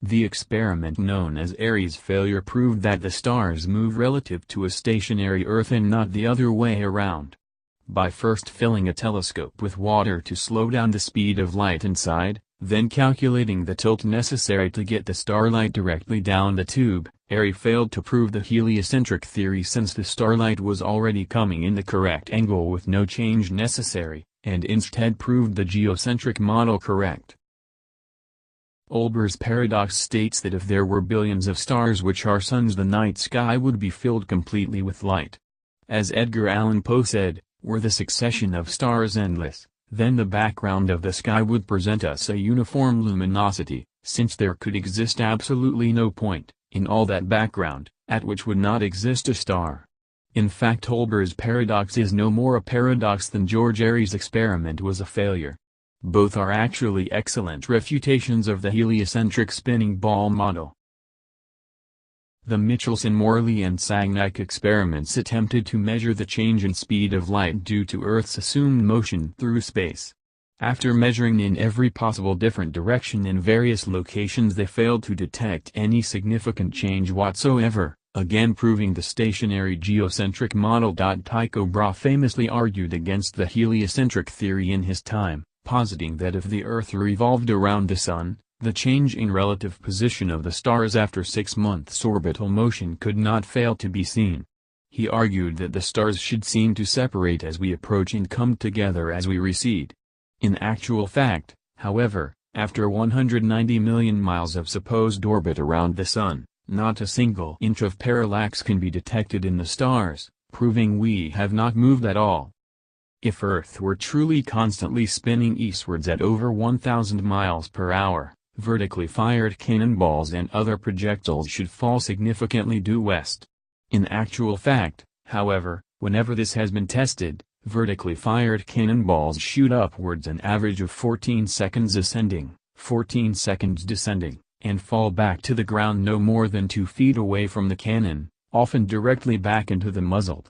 The experiment known as Airy's failure proved that the stars move relative to a stationary Earth and not the other way around. By first filling a telescope with water to slow down the speed of light inside, then calculating the tilt necessary to get the starlight directly down the tube, Airy failed to prove the heliocentric theory since the starlight was already coming in the correct angle with no change necessary, and instead proved the geocentric model correct. Olber's paradox states that if there were billions of stars which are suns, the night sky would be filled completely with light. As Edgar Allan Poe said, were the succession of stars endless, then the background of the sky would present us a uniform luminosity, since there could exist absolutely no point, in all that background, at which would not exist a star. In fact, Olber's paradox is no more a paradox than George Airy's experiment was a failure. Both are actually excellent refutations of the heliocentric spinning ball model. The Michelson-Morley and Sagnac experiments attempted to measure the change in speed of light due to Earth's assumed motion through space. After measuring in every possible different direction in various locations, they failed to detect any significant change whatsoever, again proving the stationary geocentric model. Tycho Brahe famously argued against the heliocentric theory in his time, positing that if the Earth revolved around the Sun, the change in relative position of the stars after 6 months' orbital motion could not fail to be seen. He argued that the stars should seem to separate as we approach and come together as we recede. In actual fact, however, after 190 million miles of supposed orbit around the Sun, not a single inch of parallax can be detected in the stars, proving we have not moved at all. If Earth were truly constantly spinning eastwards at over 1,000 miles per hour, vertically fired cannonballs and other projectiles should fall significantly due west. In actual fact, however, whenever this has been tested, vertically fired cannonballs shoot upwards an average of 14 seconds ascending, 14 seconds descending, and fall back to the ground no more than 2 feet away from the cannon, often directly back into the muzzle.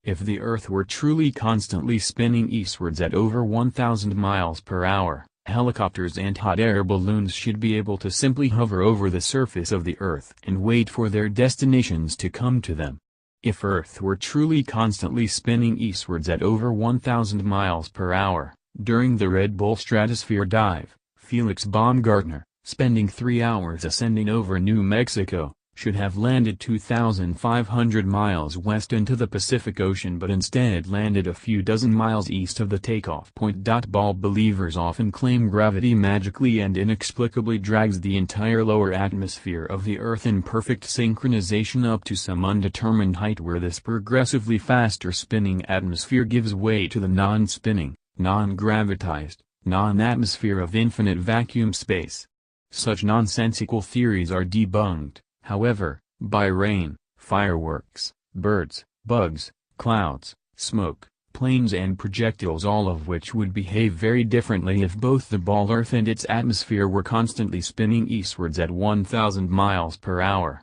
If the Earth were truly constantly spinning eastwards at over 1,000 miles per hour, helicopters and hot air balloons should be able to simply hover over the surface of the Earth and wait for their destinations to come to them. If Earth were truly constantly spinning eastwards at over 1,000 miles per hour, during the Red Bull stratosphere dive, Felix Baumgartner, spending 3 hours ascending over New Mexico, should have landed 2,500 miles west into the Pacific Ocean, but instead landed a few dozen miles east of the takeoff point. Ball believers often claim gravity magically and inexplicably drags the entire lower atmosphere of the Earth in perfect synchronization up to some undetermined height, where this progressively faster spinning atmosphere gives way to the non-spinning, non-gravitized, non-atmosphere of infinite vacuum space. Such nonsensical theories are debunked, however, by rain, fireworks, birds, bugs, clouds, smoke, planes and projectiles, all of which would behave very differently if both the ball Earth and its atmosphere were constantly spinning eastwards at 1,000 miles per hour.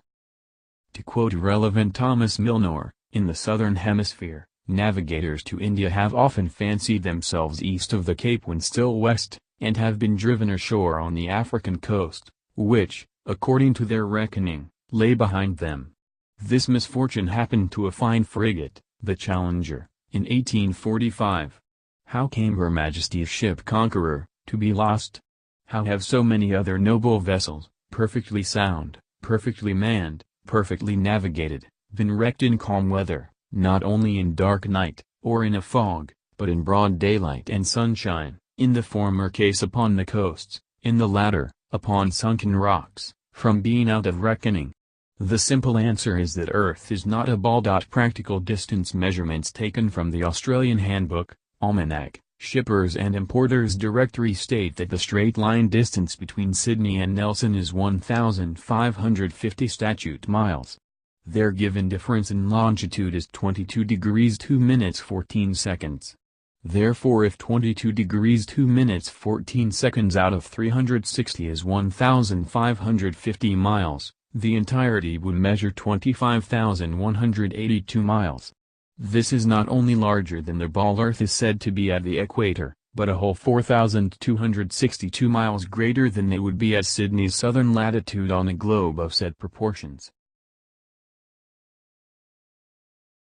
To quote relevant Thomas Milnor, in the southern hemisphere, navigators to India have often fancied themselves east of the Cape when still west, and have been driven ashore on the African coast, which, according to their reckoning, lay behind them. This misfortune happened to a fine frigate, the Challenger, in 1845. How came Her Majesty's ship Conqueror to be lost? How have so many other noble vessels, perfectly sound, perfectly manned, perfectly navigated, been wrecked in calm weather, not only in dark night, or in a fog, but in broad daylight and sunshine, in the former case upon the coasts, in the latter, upon sunken rocks, from being out of reckoning? The simple answer is that Earth is not a ball. Practical distance measurements taken from the Australian Handbook, Almanac, Shippers and Importers Directory state that the straight-line distance between Sydney and Nelson is 1,550 statute miles. Their given difference in longitude is 22 degrees 2 minutes 14 seconds. Therefore, if 22 degrees 2 minutes 14 seconds out of 360 is 1,550 miles, the entirety would measure 25,182 miles. This is not only larger than the ball Earth is said to be at the equator, but a whole 4,262 miles greater than it would be at Sydney's southern latitude on a globe of said proportions.